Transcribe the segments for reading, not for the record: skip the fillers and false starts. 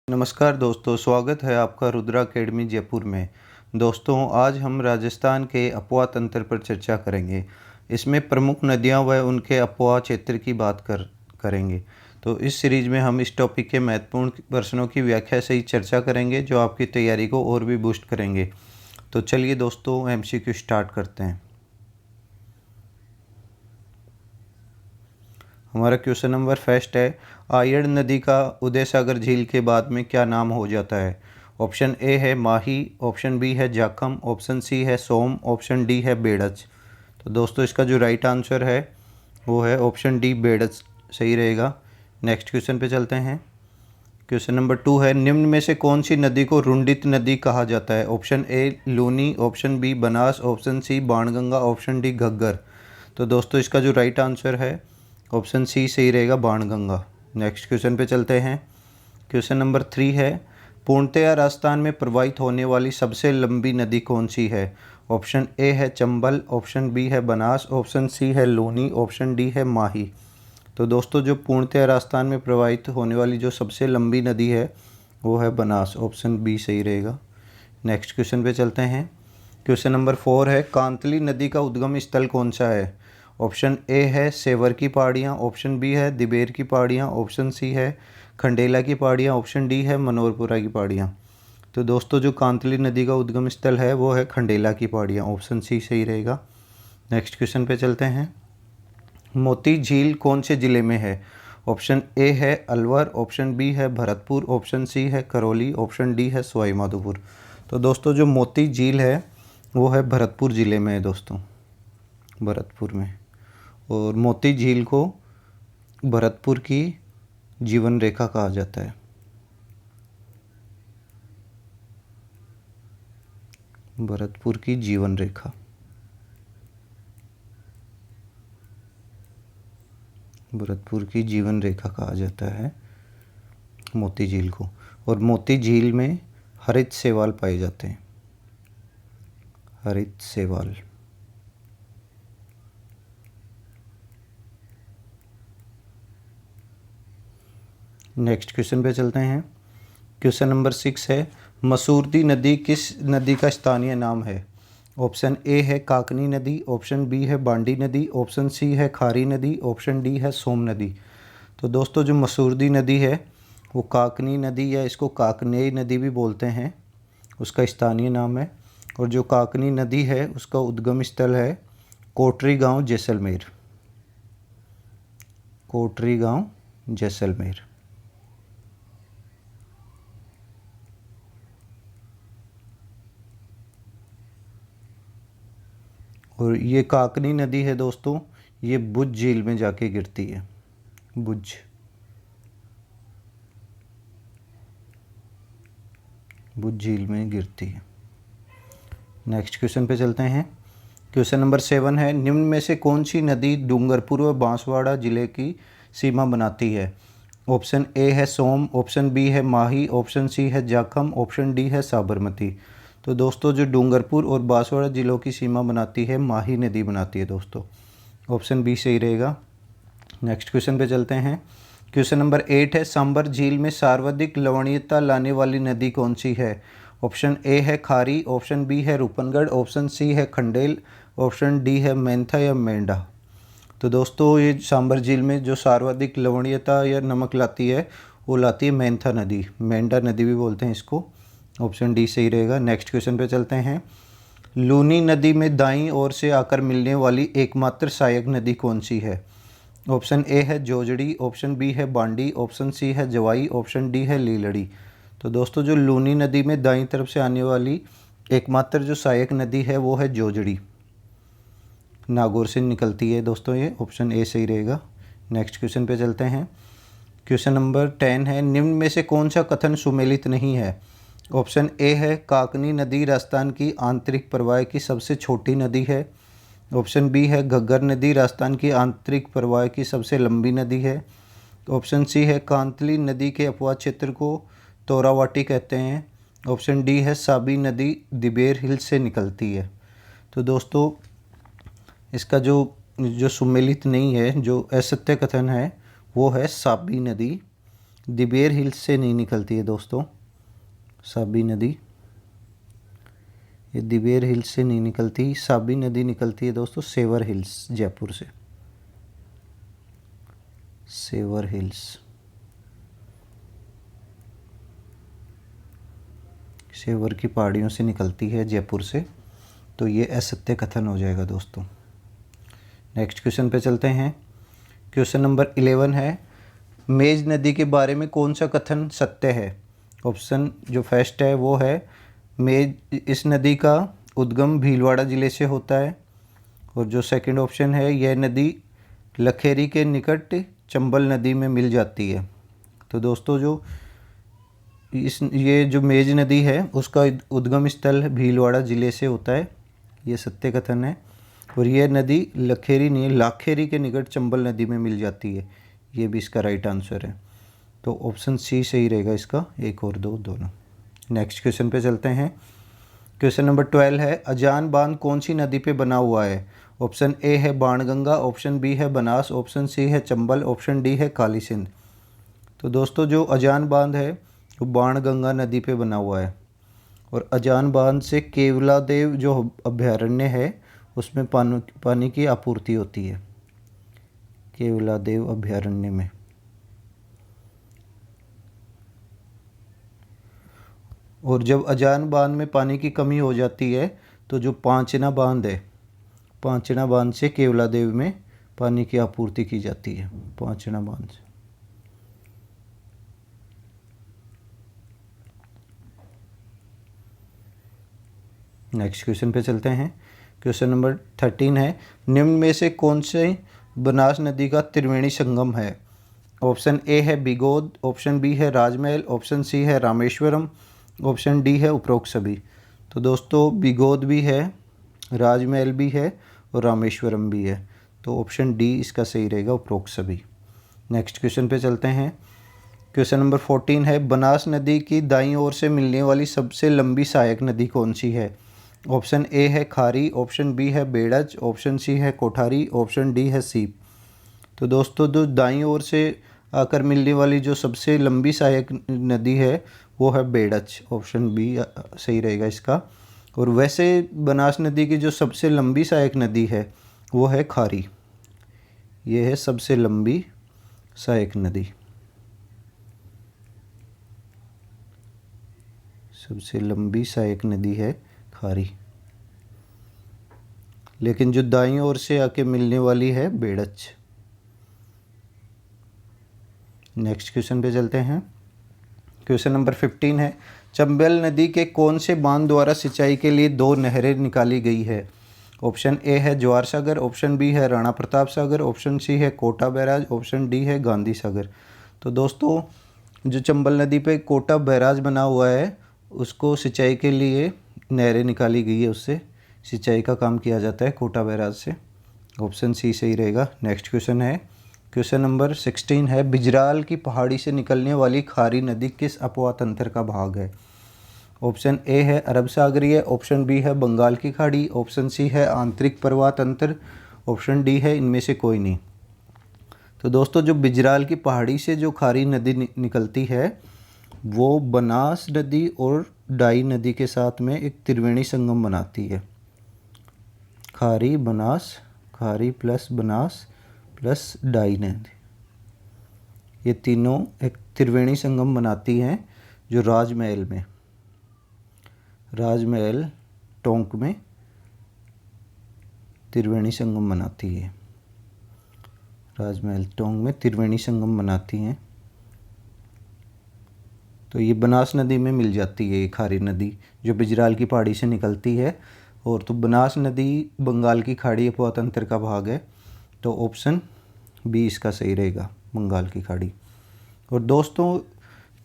नमस्कार दोस्तों, स्वागत है आपका रुद्रा अकेडमी जयपुर में। दोस्तों, आज हम राजस्थान के अपवाह तंत्र पर चर्चा करेंगे। इसमें प्रमुख नदियां व उनके अपवाह क्षेत्र की बात करेंगे। तो इस सीरीज में हम इस टॉपिक के महत्वपूर्ण प्रश्नों की व्याख्या से ही चर्चा करेंगे, जो आपकी तैयारी को और भी बूस्ट करेंगे। तो चलिए दोस्तों, एमसीक्यू स्टार्ट करते हैं। हमारा क्वेश्चन नंबर फर्स्ट है, आयड़ नदी का उदय सागर झील के बाद में क्या नाम हो जाता है? ऑप्शन ए है माही, ऑप्शन बी है जाखम, ऑप्शन सी है सोम, ऑप्शन डी है बेड़च। तो दोस्तों, इसका जो राइट आंसर है वो है ऑप्शन डी बेड़च, सही रहेगा। नेक्स्ट क्वेश्चन पे चलते हैं। क्वेश्चन नंबर 2 है, निम्न में से कौन सी नदी को रुंडित नदी कहा जाता है? Option A Luni, option B Banas, option C Banganga, option D Ghaggar. तो दोस्तों, इसका जो राइट आंसर है ऑप्शन सी सही रहेगा, बाणगंगा। नेक्स्ट क्वेश्चन पे चलते हैं। क्वेश्चन नंबर 3 है, पूर्णतया राजस्थान में प्रवाहित होने वाली सबसे लंबी नदी कौन सी है? ऑप्शन ए है चंबल, ऑप्शन बी है बनास, ऑप्शन सी है लूनी, ऑप्शन डी है माही। तो दोस्तों, जो पूर्णतया राजस्थान में प्रवाहित होने वाली जो सबसे लंबी नदी है वो है बनास, ऑप्शन बी सही रहेगा। नेक्स्ट क्वेश्चन पे चलते हैं। क्वेश्चन नंबर 4 है, कांतली नदी का उद्गम स्थल कौन सा है? ऑप्शन ए है सेवर की पहाड़ियाँ, ऑप्शन बी है दिबेर की पहाड़ियाँ, ऑप्शन सी है खंडेला की पहाड़ियाँ, ऑप्शन डी है मनोरपुरा की पहाड़ियाँ। तो दोस्तों, जो कांतली नदी का उद्गम स्थल है वो है खंडेला की पहाड़ियाँ, ऑप्शन सी सही रहेगा। नेक्स्ट क्वेश्चन पे चलते हैं। मोती झील कौन से ज़िले में है? ऑप्शन ए है अलवर, ऑप्शन बी है भरतपुर, ऑप्शन सी है करौली, ऑप्शन डी है सवाई माधोपुर। तो दोस्तों, जो मोती झील है वो है भरतपुर ज़िले में है दोस्तों, भरतपुर में। और मोती झील को भरतपुर की जीवन रेखा कहा जाता है। भरतपुर की जीवन रेखा, भरतपुर की जीवन रेखा कहा जाता है मोती झील को। और मोती झील में हरित शैवाल पाए जाते हैं, हरित शैवाल। नेक्स्ट क्वेश्चन पे चलते हैं। क्वेश्चन नंबर 6 है, मसूरती नदी किस नदी का स्थानीय नाम है? ऑप्शन ए है काकनी नदी, ऑप्शन बी है बांडी नदी, ऑप्शन सी है खारी नदी, ऑप्शन डी है सोम नदी। तो दोस्तों, जो मसूरती नदी है वो काकनी नदी या इसको काकनेय नदी भी बोलते हैं, उसका स्थानीय नाम है। और जो काकनी नदी है उसका उद्गम स्थल है कोटरी गांव जैसलमेर, कोटरी गांव जैसलमेर। और ये काकनी नदी है दोस्तों, ये बुझ झील में जाके गिरती है, बुझ। बुझ झील में गिरती है। नेक्स्ट क्वेश्चन पे चलते हैं। क्वेश्चन नंबर 7 है, निम्न में से कौन सी नदी डूंगरपुर व बांसवाड़ा जिले की सीमा बनाती है? ऑप्शन ए है सोम, ऑप्शन बी है माही, ऑप्शन सी है जाखम, ऑप्शन डी है साबरमती। तो दोस्तों, जो डूंगरपुर और बांसवाड़ा जिलों की सीमा बनाती है माही नदी बनाती है दोस्तों, ऑप्शन बी सही रहेगा। नेक्स्ट क्वेश्चन पे चलते हैं। क्वेश्चन नंबर 8 है, सांबर झील में सर्वाधिक लवणीयता लाने वाली नदी कौन सी है? ऑप्शन ए है खारी, ऑप्शन बी है रूपनगढ़, ऑप्शन सी है खंडेल, ऑप्शन डी है मेंथा या मेंढा। तो दोस्तों, ये सांबर झील में जो सर्वाधिक लवणीयता या नमक लाती है वो लाती है मेंथा नदी, मेंढा नदी भी बोलते हैं इसको, ऑप्शन डी सही रहेगा। नेक्स्ट क्वेश्चन पे चलते हैं। लूनी नदी में दाईं ओर से आकर मिलने वाली एकमात्र सहायक नदी कौन सी है? ऑप्शन ए है जोजड़ी, ऑप्शन बी है बांडी, ऑप्शन सी है जवाई, ऑप्शन डी है लीलड़ी। तो दोस्तों, जो लूनी नदी में दाईं तरफ से आने वाली एकमात्र जो सहायक नदी है वो है जोजड़ी, नागौर से निकलती है दोस्तों, ये ऑप्शन ए सही रहेगा। नेक्स्ट क्वेश्चन पे चलते हैं। क्वेश्चन नंबर 10 है, निम्न में से कौन सा कथन सुमेलित नहीं है? ऑप्शन ए है काकनी नदी राजस्थान की आंतरिक प्रवाह की सबसे छोटी नदी है, ऑप्शन बी है घग्गर नदी राजस्थान की आंतरिक प्रवाह की सबसे लंबी नदी है, ऑप्शन सी है कांतली नदी के अपवाह क्षेत्र को तोरावाटी कहते हैं, ऑप्शन डी है साबी नदी दिबेर हिल से निकलती है। तो दोस्तों, इसका जो सुमेलित नहीं है, जो असत्य कथन है वो है साबी नदी दिबेर हिल्स से नहीं निकलती है दोस्तों साबी नदी, ये दिबेर हिल्स से नहीं निकलती। साबी नदी निकलती है दोस्तों सेवर हिल्स, जयपुर से, सेवर हिल्स। सेवर की पहाड़ियों से निकलती है जयपुर से, तो ये असत्य कथन हो जाएगा दोस्तों। नेक्स्ट क्वेश्चन पे चलते हैं। क्वेश्चन नंबर 11 है, मेज नदी के बारे में कौन सा कथन सत्य है? ऑप्शन जो फर्स्ट है वो है मेज, इस नदी का उद्गम भीलवाड़ा ज़िले से होता है। और जो सेकंड ऑप्शन है, यह नदी लखेरी के निकट चंबल नदी में मिल जाती है। तो दोस्तों जो ये जो मेज नदी है उसका उद्गम स्थल भीलवाड़ा ज़िले से होता है, ये सत्य कथन है। और यह नदी लखेरी नहीं, लाखेरी के निकट चंबल नदी में मिल जाती है, ये भी इसका राइट आंसर है। तो ऑप्शन सी सही रहेगा इसका, 1 और 2 दोनों। नेक्स्ट क्वेश्चन पे चलते हैं। क्वेश्चन नंबर 12 है, अजान बांध कौन सी नदी पे बना हुआ है? ऑप्शन ए है बाणगंगा, ऑप्शन बी है बनास, ऑप्शन सी है चंबल, ऑप्शन डी है काली सिंध। तो दोस्तों जो अजान बांध है वो बाणगंगा नदी पे बना हुआ है। और अजान बांध से केवलादेव जो अभयारण्य है उसमें पानी की आपूर्ति होती है, केवलादेव अभयारण्य में। और जब अजान बांध में पानी की कमी हो जाती है तो जो पांचना बांध है, पांचना बांध से केवलादेव में पानी की आपूर्ति की जाती है, पांचना बांध से। नेक्स्ट क्वेश्चन पे चलते हैं। क्वेश्चन नंबर 13 है, निम्न में से कौन से बनास नदी का त्रिवेणी संगम है? ऑप्शन ए है बिगोद, ऑप्शन बी है राजमहल, ऑप्शन सी है रामेश्वरम, ऑप्शन डी है उपरोक्त सभी। तो दोस्तों बिगोद भी है, राजमहल भी है और रामेश्वरम भी है, तो ऑप्शन डी इसका सही रहेगा, उपरोक्त सभी। नेक्स्ट क्वेश्चन पे चलते हैं। क्वेश्चन नंबर 14 है, बनास नदी की दाईं ओर से मिलने वाली सबसे लंबी सहायक नदी कौन सी है? ऑप्शन ए है खारी, ऑप्शन बी है बेड़च, ऑप्शन सी है कोठारी, ऑप्शन डी है सीप। तो दोस्तों जो दाईं ओर से आकर मिलने वाली जो सबसे लंबी सहायक नदी है वो है बेड़च, ऑप्शन बी सही रहेगा इसका। और वैसे बनास नदी की जो सबसे लंबी सहायक नदी है वो है खारी, ये है सबसे लंबी सहायक नदी, सबसे लंबी सहायक नदी है खारी। लेकिन जो दाईं ओर से आके मिलने वाली है बेड़च। नेक्स्ट क्वेश्चन पे चलते हैं। क्वेश्चन नंबर 15 है, चंबल नदी के कौन से बांध द्वारा सिंचाई के लिए 2 नहरें निकाली गई है? ऑप्शन ए है ज्वार सागर, ऑप्शन बी है राणा प्रताप सागर, ऑप्शन सी है कोटा बैराज, ऑप्शन डी है गांधी सागर। तो दोस्तों जो चंबल नदी पे कोटा बैराज बना हुआ है उसको सिंचाई के लिए नहरें निकाली गई है, उससे सिंचाई का काम किया जाता है कोटा बैराज से, ऑप्शन सी सही रहेगा। नेक्स्ट क्वेश्चन है, क्वेश्चन नंबर 16 है, बिजराल की पहाड़ी से निकलने वाली खारी नदी किस अपवा तंत्र का भाग है? ऑप्शन ए है अरब सागरीय, ऑप्शन बी है बंगाल की खाड़ी, ऑप्शन सी है आंतरिक प्रवाह तंत्र, ऑप्शन डी है इनमें से कोई नहीं। तो दोस्तों जो बिजराल की पहाड़ी से जो खारी नदी निकलती है वो बनास नदी और डाई नदी के साथ में एक त्रिवेणी संगम बनाती है। खारी बनास, खारी प्लस बनास प्लस डाई नदी, ये तीनों एक त्रिवेणी संगम बनाती हैं जो राजमहल में, राजमहल टोंक में त्रिवेणी संगम बनाती है, राजमहल टोंक में त्रिवेणी संगम बनाती हैं। तो ये बनास नदी में मिल जाती है ये खारी नदी जो बिजराल की पहाड़ी से निकलती है। और तो बनास नदी बंगाल की खाड़ी अपवा तंत्र का भाग है, तो ऑप्शन बी इसका सही रहेगा, बंगाल की खाड़ी। और दोस्तों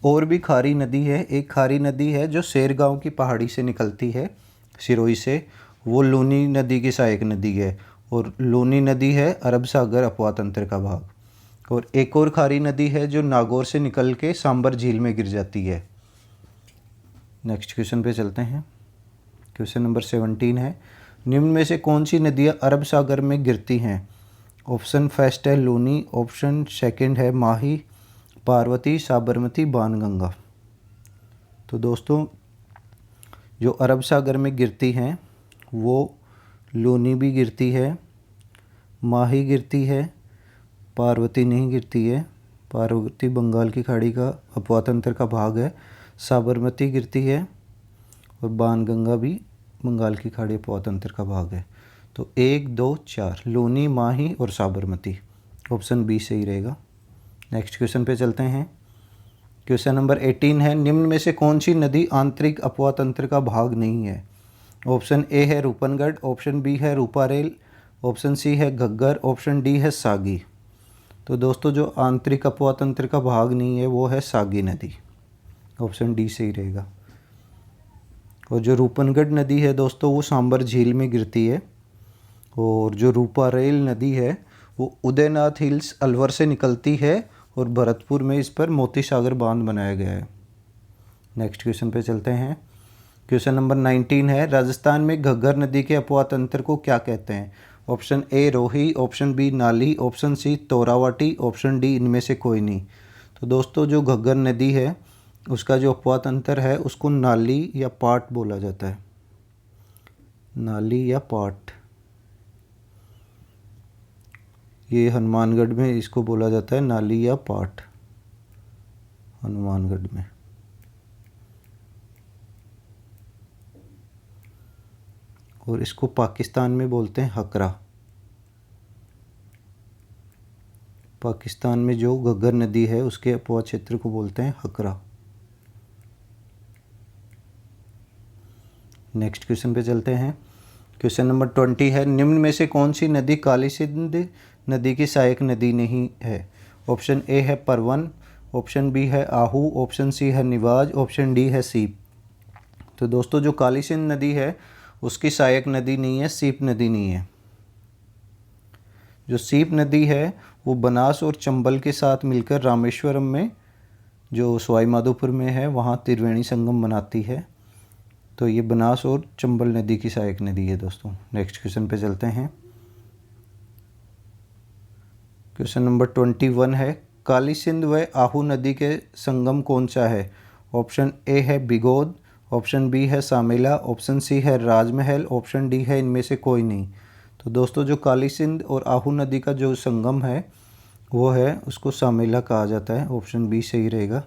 और भी खारी नदी है, एक खारी नदी है जो शेरगांव की पहाड़ी से निकलती है सिरोही से, वो लूनी नदी की सहायक नदी है। और लूनी नदी है अरब सागर अपवा तंत्र का भाग। और एक और खारी नदी है जो नागौर से निकल के सांबर झील में गिर जाती है। नेक्स्ट क्वेश्चन पे चलते हैं। क्वेश्चन नंबर 17 है, निम्न में से कौन सी नदियाँ अरब सागर में गिरती हैं? ऑप्शन फर्स्ट है लूनी, ऑप्शन सेकंड है माही, पार्वती, साबरमती, बाणगंगा। तो दोस्तों जो अरब सागर में गिरती हैं वो लूनी भी गिरती है, माही गिरती है, पार्वती नहीं गिरती है, पार्वती बंगाल की खाड़ी का अपवातंत्र का भाग है, साबरमती गिरती है और बाणगंगा भी बंगाल की खाड़ी अपवातंत्र का भाग है। तो 1, 2, 4 लूनी, माही और साबरमती, ऑप्शन बी सही रहेगा। नेक्स्ट क्वेश्चन पे चलते हैं। क्वेश्चन नंबर 18 है, निम्न में से कौन सी नदी आंतरिक अपवातंत्र का भाग नहीं है? ऑप्शन ए है रूपनगढ़, ऑप्शन बी है रूपारेल, ऑप्शन सी है घग्गर, ऑप्शन डी है सागी। तो दोस्तों जो आंतरिक अपवातंत्र का भाग नहीं है वो है सागी नदी, ऑप्शन डी सही रहेगा। और जो रूपनगढ़ नदी है दोस्तों वो सांबर झील में गिरती है, और जो रूपारेल नदी है वो उदयनाथ हिल्स अलवर से निकलती है और भरतपुर में इस पर मोती सागर बांध बनाया गया है। नेक्स्ट क्वेश्चन पे चलते हैं। क्वेश्चन नंबर 19 है, राजस्थान में घग्गर नदी के अपवातंत्र को क्या कहते हैं? Option A Rohi, option B Nali, option C Torawati, option D इनमें से कोई नहीं। तो दोस्तों जो घग्गर नदी है उसका जो अपवातंत्र है उसको नाली या पाट बोला जाता है, नाली या पाट। ये हनुमानगढ़ में इसको बोला जाता है नाली या पाट, हनुमानगढ़ में। और इसको पाकिस्तान में बोलते हैं हकरा। पाकिस्तान में जो घग्गर नदी है उसके अपवा क्षेत्र को बोलते हैं हकरा। नेक्स्ट क्वेश्चन पे चलते हैं। क्वेश्चन नंबर 20 है, निम्न में से कौन सी नदी काली सिंध नदी की सहायक नदी नहीं है? ऑप्शन ए है परवन, ऑप्शन बी है आहू, ऑप्शन सी है निवाज, ऑप्शन डी है सीप। तो दोस्तों जो काली सिंध नदी है उसकी सहायक नदी नहीं है, सीप नदी नहीं है। जो सीप नदी है वो बनास और चंबल के साथ मिलकर रामेश्वरम में जो सवाई माधोपुर में है वहाँ त्रिवेणी संगम बनाती है। तो ये बनास और चंबल नदी की सहायक नदी है दोस्तों। नेक्स्ट क्वेश्चन पे चलते हैं। क्वेश्चन नंबर 21 है, काली सिंध व आहू नदी के संगम कौन सा है? ऑप्शन ए है बिगोद, ऑप्शन बी है सामेला, ऑप्शन सी है राजमहल, ऑप्शन डी है इनमें से कोई नहीं। तो दोस्तों जो काली सिंध और आहू नदी का जो संगम है वो है उसको सामेला कहा जाता है, ऑप्शन बी सही रहेगा।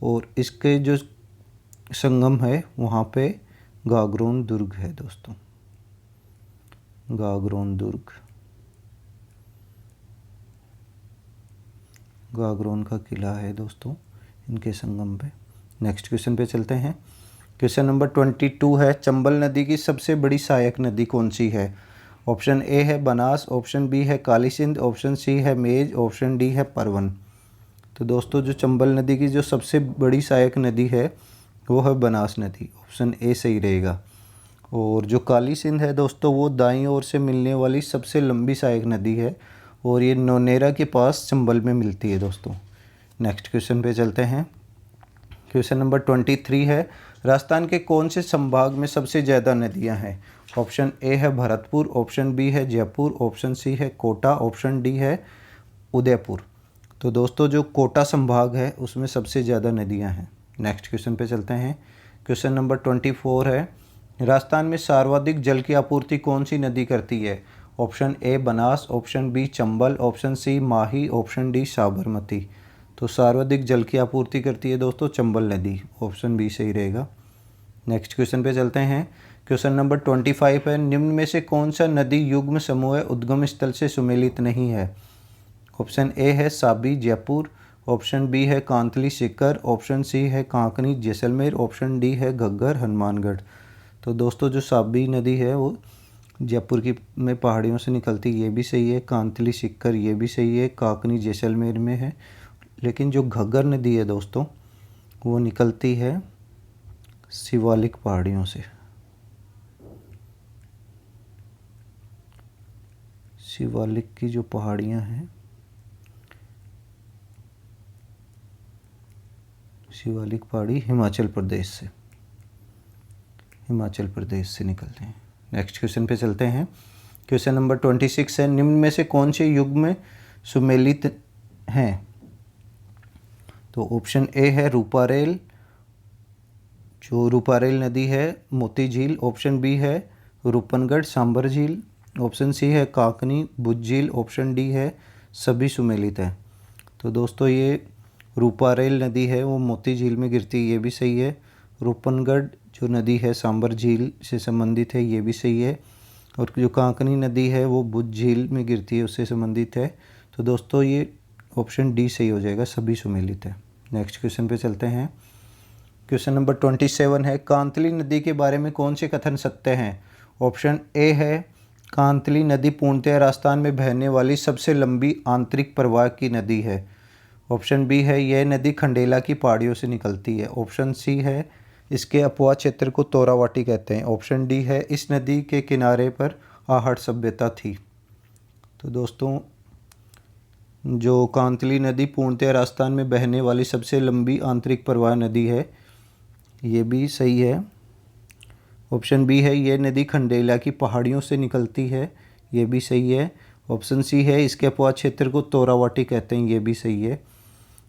और इसके जो संगम है वहाँ पे गागरोन दुर्ग है दोस्तों, गागरोन दुर्ग, गागरोन का किला है दोस्तों इनके संगम पे। नेक्स्ट क्वेश्चन पे चलते हैं। क्वेश्चन नंबर 22 है, चंबल नदी की सबसे बड़ी सहायक नदी कौन सी है? ऑप्शन ए है बनास, ऑप्शन बी है काली सिंध, ऑप्शन सी है मेज, ऑप्शन डी है परवन। तो दोस्तों जो चंबल नदी की जो सबसे बड़ी सहायक नदी है वो है बनास नदी, ऑप्शन ए सही रहेगा। और जो काली सिंध है दोस्तों वो दाईं ओर से मिलने वाली सबसे लंबी सहायक नदी है और ये नौनेरा के पास चंबल में मिलती है दोस्तों। नेक्स्ट क्वेश्चन पे चलते हैं। क्वेश्चन नंबर 23 है, राजस्थान के कौन से संभाग में सबसे ज़्यादा नदियां हैं? ऑप्शन ए है भरतपुर, ऑप्शन बी है जयपुर, ऑप्शन सी है कोटा, ऑप्शन डी है उदयपुर। तो दोस्तों जो कोटा संभाग है उसमें सबसे ज़्यादा नदियां हैं। नेक्स्ट क्वेश्चन पे चलते हैं। क्वेश्चन नंबर 24 है, राजस्थान में सर्वाधिक जल की आपूर्ति कौन सी नदी करती है? Option A Banas, option B Chambal, option C Mahi, option D Sabarmati. तो सर्वाधिक जल की आपूर्ति करती है दोस्तों चंबल नदी, ऑप्शन बी सही रहेगा। नेक्स्ट क्वेश्चन पे चलते हैं। क्वेश्चन नंबर 25 है, निम्न में से कौन सा नदी युग्म समूह उद्गम स्थल से सुमेलित नहीं है? ऑप्शन ए है साबी जयपुर, ऑप्शन बी है कांतली सीकर, ऑप्शन सी है कांकनी जैसलमेर, ऑप्शन डी है घग्गर हनुमानगढ़। तो दोस्तों जो साबी नदी है वो जयपुर की में पहाड़ियों से निकलती, ये भी सही है। कांतली सीकर ये भी सही है। कांकनी जैसलमेर में है। लेकिन जो घग्गर नदी है दोस्तों वो निकलती है शिवालिक पहाड़ियों से। शिवालिक की जो पहाड़ियाँ हैं, शिवालिक पहाड़ी हिमाचल प्रदेश से निकलते हैं। नेक्स्ट क्वेश्चन पे चलते हैं। क्वेश्चन नंबर 26 है, निम्न में से कौन से युग में सुमेलित हैं? तो ऑप्शन ए है रूपारेल, जो रूपारेल नदी है मोती झील। ऑप्शन बी है रूपनगढ़ सांबर झील। ऑप्शन सी है काकनी बुझ झील। ऑप्शन डी है सभी सुमेलित है। तो दोस्तों ये रूपारेल नदी है वो मोती झील में गिरती है, ये भी सही है। रूपनगढ़ जो नदी है सांबर झील से संबंधित है, ये भी सही है। और जो काकनी नदी है वो बुझ झील में गिरती है, उससे संबंधित है। तो दोस्तों ये ऑप्शन डी सही हो जाएगा, सभी सुमेलित है। नेक्स्ट क्वेश्चन पे चलते हैं। क्वेश्चन नंबर 27 है, कांतली नदी के बारे में कौन से कथन सत्य हैं? ऑप्शन ए है कांतली नदी पूर्णतः राजस्थान में बहने वाली सबसे लंबी आंतरिक प्रवाह की नदी है। ऑप्शन बी है यह नदी खंडेला की पहाड़ियों से निकलती है। ऑप्शन सी है इसके अपवाह क्षेत्र को तोरावाटी कहते हैं। ऑप्शन डी है इस नदी के किनारे पर आहट सभ्यता थी। तो दोस्तों जो कांतली नदी पूर्णतः राजस्थान में बहने वाली सबसे लंबी आंतरिक प्रवाह नदी है, ये भी सही है। ऑप्शन बी है ये नदी खंडेला की पहाड़ियों से निकलती है, ये भी सही है। ऑप्शन सी है इसके अपवाह क्षेत्र को तोरावाटी कहते हैं, ये भी सही है।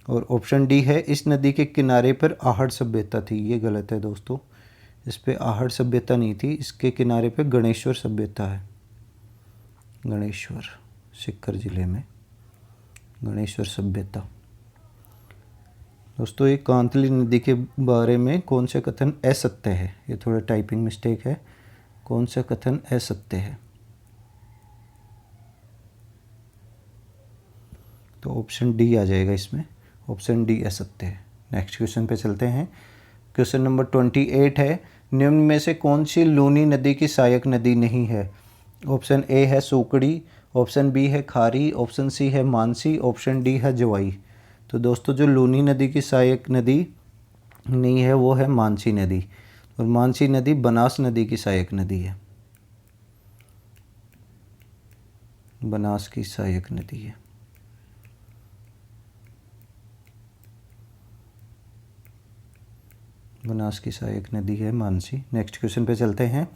और ऑप्शन डी है इस नदी के किनारे पर आहट सभ्यता थी, ये गलत है दोस्तों। इस पे आहट सभ्यता नहीं थी, इसके किनारे पे गणेश्वर सभ्यता है। गणेश्वर सीकर जिले में गणेश्वर सभ्यता। दोस्तों ये कांतली नदी के बारे में कौन से कथन असत्य है? ये थोड़ा टाइपिंग मिस्टेक है। कौन सा कथन असत्य है? तो ऑप्शन डी आ जाएगा इसमें, ऑप्शन डी असत्य है। नेक्स्ट क्वेश्चन पे चलते हैं। क्वेश्चन नंबर 28 है, निम्न में से कौन सी लूनी नदी की सहायक नदी नहीं है? ऑप्शन ए है सूकड़ी। ऑप्शन बी है खारी। ऑप्शन सी है मानसी। ऑप्शन डी है जवाई। तो दोस्तों जो लूनी नदी की सहायक नदी नहीं है वो है मानसी नदी, और मानसी नदी बनास नदी की सहायक नदी है। बनास की सहायक नदी है। बनास की सहायक नदी है मानसी। नेक्स्ट क्वेश्चन पे चलते हैं।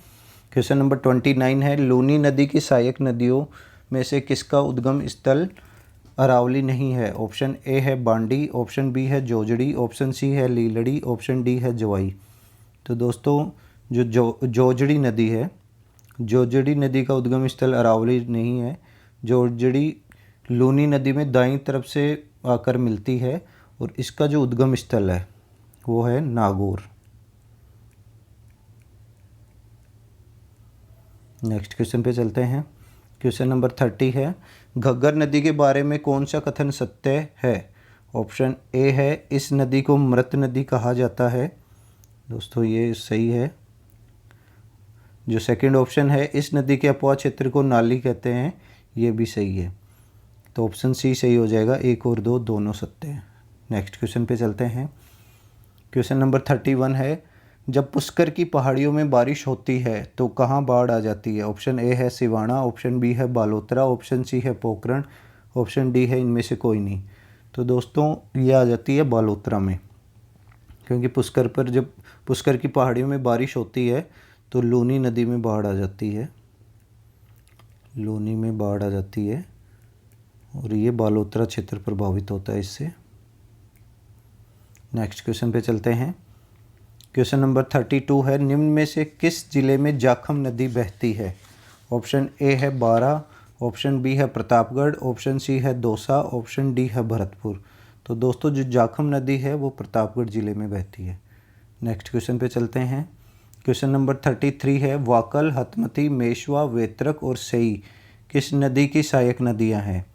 क्वेश्चन नंबर 29 है, लूनी नदी की सहायक नदियों में से किसका उद्गम स्थल अरावली नहीं है? ऑप्शन ए है बांडी। ऑप्शन बी है जोजड़ी। ऑप्शन सी है लीलड़ी। ऑप्शन डी है जवाई। तो दोस्तों जो जोजड़ी नदी है, जोजड़ी नदी का उद्गम स्थल अरावली नहीं है। जोजड़ी लूनी नदी में दाईं तरफ से आकर मिलती है, और इसका जो उद्गम स्थल है वो है नागौर। नेक्स्ट क्वेश्चन पे चलते हैं। क्वेश्चन नंबर 30 है, घग्गर नदी के बारे में कौन सा कथन सत्य है? ऑप्शन ए है इस नदी को मृत नदी कहा जाता है। दोस्तों ये सही है। जो सेकंड ऑप्शन है इस नदी के अपवाह क्षेत्र को नाली कहते हैं, ये भी सही है। तो ऑप्शन सी सही हो जाएगा, 1 और 2 दोनों सत्य हैं। नेक्स्ट क्वेश्चन पे चलते हैं। क्वेश्चन नंबर 31 है, जब पुष्कर की पहाड़ियों में बारिश होती है तो कहाँ बाढ़ आ जाती है? ऑप्शन ए है सिवाना। ऑप्शन बी है बालोतरा। ऑप्शन सी है पोखरण। ऑप्शन डी है इनमें से कोई नहीं। तो दोस्तों ये आ जाती है बालोतरा में, क्योंकि पुष्कर पर जब पुष्कर की पहाड़ियों में बारिश होती है तो लूनी नदी में बाढ़ आ जाती है। लूनी में बाढ़ आ जाती है, और ये बालोतरा क्षेत्र प्रभावित होता है इससे। नेक्स्ट क्वेश्चन पे चलते हैं। क्वेश्चन नंबर 32 है, निम्न में से किस जिले में जाखम नदी बहती है? ऑप्शन ए है बारा। ऑप्शन बी है प्रतापगढ़। ऑप्शन सी है दौसा। ऑप्शन डी है भरतपुर। तो दोस्तों जो जाखम नदी है वो प्रतापगढ़ जिले में बहती है। नेक्स्ट क्वेश्चन पे चलते हैं। क्वेश्चन नंबर 33 है, वाकल, हथमती, मेशवा, वेत्रक और सई किस नदी की सहायक नदियां हैं?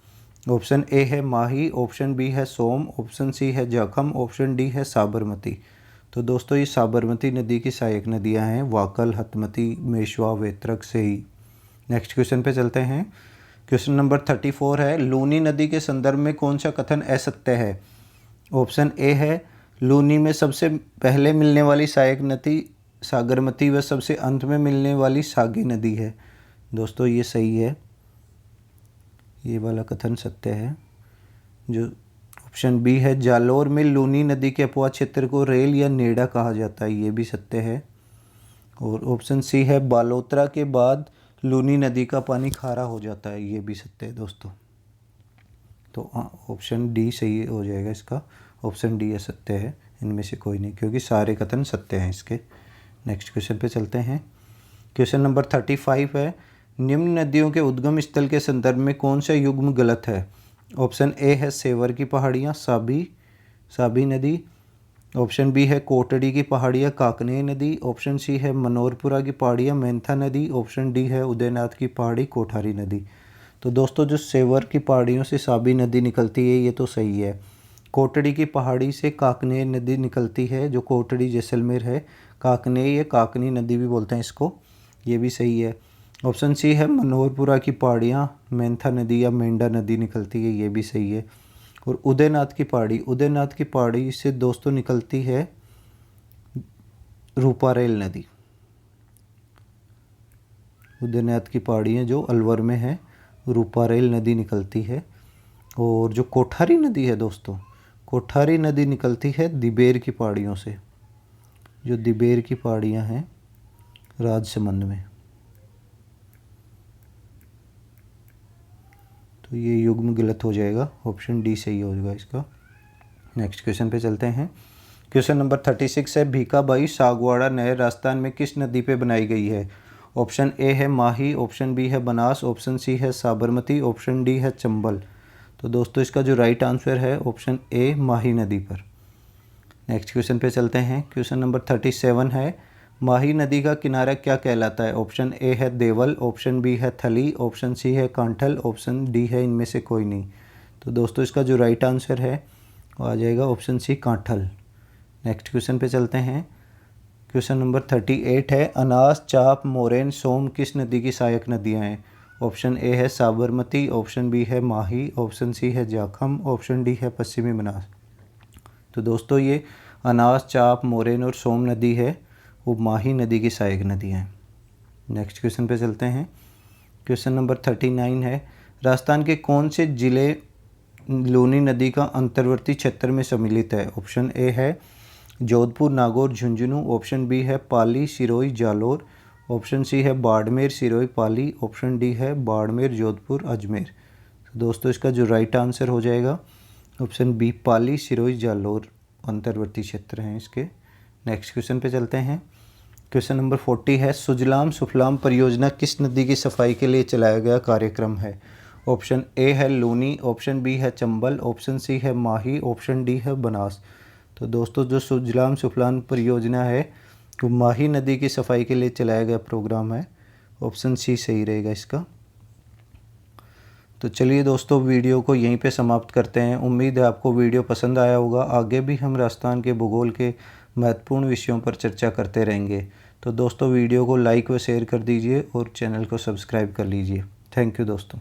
ऑप्शन ए है माही। ऑप्शन बी है सोम। ऑप्शन सी है जाखम। ऑप्शन डी है साबरमती। तो दोस्तों ये साबरमती नदी की सहायक नदियां हैं, वाकल, हथमती, मेशवा, वेत्रक, सई। नेक्स्ट क्वेश्चन पे चलते हैं। क्वेश्चन नंबर 34 है, लूनी नदी के संदर्भ में कौन सा कथन असत्य है? ऑप्शन ए है लूनी में सबसे पहले मिलने वाली सहायक नदी सागरमती व सबसे अंत में मिलने वाली सागी नदी है। दोस्तों ये सही है, ये वाला कथन सत्य है। जो ऑप्शन बी है जालोर में लूनी नदी के अपवाह क्षेत्र को रेल या नेड़ा कहा जाता है, ये भी सत्य है। और ऑप्शन सी है बालोतरा के बाद लूनी नदी का पानी खारा हो जाता है, ये भी सत्य है दोस्तों। तो ऑप्शन डी सही हो जाएगा इसका, ऑप्शन डी है सत्य है, इनमें से कोई नहीं, क्योंकि सारे कथन सत्य हैं इसके। नेक्स्ट क्वेश्चन पे चलते हैं। क्वेश्चन नंबर 35 है, निम्न नदियों के उद्गम स्थल के संदर्भ में कौन सा युग्म गलत है? ऑप्शन ए है सेवर की पहाड़ियाँ साबी नदी, ऑप्शन बी है कोटड़ी की पहाड़ियाँ काकनेय नदी, ऑप्शन सी है मनोरपुरा की पहाड़ियाँ मेंथा नदी, ऑप्शन डी है उदयनाथ की पहाड़ी कोठारी नदी। तो दोस्तों जो सेवर की पहाड़ियों से साबी नदी निकलती है ये तो सही है। कोटड़ी की पहाड़ी से काकनेय नदी निकलती है, जो कोटड़ी जैसलमेर है। काकनेय या काकनी नदी भी बोलते हैं इसको, ये भी सही है। ऑप्शन सी है मनोहरपुरा की पहाड़ियाँ मेंथा नदी या मेंढा नदी निकलती है, ये भी सही है। और उदयनाथ की पहाड़ी से दोस्तों निकलती है रूपारेल नदी। उदयनाथ की पहाड़ियाँ जो अलवर में है, रूपारेल नदी निकलती है। और जो कोठारी नदी है दोस्तों, कोठारी नदी निकलती है दिबेर की पहाड़ियों से, जो दिबेर की पहाड़ियाँ हैं राजसमंद में। तो ये युग्म गलत हो जाएगा, ऑप्शन डी सही हो जाएगा इसका। नेक्स्ट क्वेश्चन पे चलते हैं। क्वेश्चन नंबर 36 है, भीखाबाई सागवाड़ा नहर राजस्थान में किस नदी पे बनाई गई है? ऑप्शन ए है माही, ऑप्शन बी है बनास, ऑप्शन सी है साबरमती, ऑप्शन डी है चंबल। तो दोस्तों इसका जो राइट आंसर है ऑप्शन ए माही नदी पर। नेक्स्ट क्वेश्चन पे चलते हैं। क्वेश्चन नंबर 37 है, माही नदी का किनारा क्या कहलाता है? ऑप्शन ए है देवल, ऑप्शन बी है थली, ऑप्शन सी है कांठल, ऑप्शन डी है इनमें से कोई नहीं। तो दोस्तों इसका जो राइट आंसर है वो आ जाएगा option C Kanthal. Next question पे चलते हैं। क्वेश्चन नंबर 38 है, अनास, चाप, मोरेन, सोम किस नदी की सहायक नदियाँ हैं? ऑप्शन ए है साबरमती, ऑप्शन बी है माही, ऑप्शन सी है जाखम, ऑप्शन डी है पश्चिमी बनास। तो दोस्तों ये अनास, चाप, मोरेन और सोम नदी है वो माही नदी की सहायक नदी हैं। नेक्स्ट क्वेश्चन पे चलते हैं। क्वेश्चन नंबर 39 है, राजस्थान के कौन से जिले लूनी नदी का अंतर्वर्ती क्षेत्र में सम्मिलित है? ऑप्शन ए है जोधपुर, नागौर, झुंझुनू, ऑप्शन बी है पाली, सिरोही, जालोर, ऑप्शन सी है बाड़मेर, सिरोही, पाली, ऑप्शन डी है बाड़मेर, जोधपुर, अजमेर। तो दोस्तों इसका जो राइट आंसर हो जाएगा ऑप्शन बी पाली, सिरोही, जालोर अंतर्वर्ती क्षेत्र हैं इसके। नेक्स्ट क्वेश्चन पे चलते हैं। क्वेश्चन नंबर 40 है, सुजलाम सुफलाम परियोजना किस नदी की सफाई के लिए चलाया गया कार्यक्रम है? ऑप्शन ए है लूनी, ऑप्शन बी है चंबल, ऑप्शन सी है माही, ऑप्शन डी है बनास। तो दोस्तों जो सुजलाम सुफलाम परियोजना है वो माही नदी की सफाई के लिए चलाया गया प्रोग्राम है, ऑप्शन सी सही रहेगा इसका। तो चलिए दोस्तों वीडियो को यहीं पे समाप्त करते हैं। उम्मीद है आपको वीडियो पसंद आया होगा। आगे भी हम राजस्थान के भूगोल के महत्वपूर्ण विषयों पर चर्चा करते रहेंगे। तो दोस्तों वीडियो को लाइक व शेयर कर दीजिए और चैनल को सब्सक्राइब कर लीजिए। थैंक यू दोस्तों।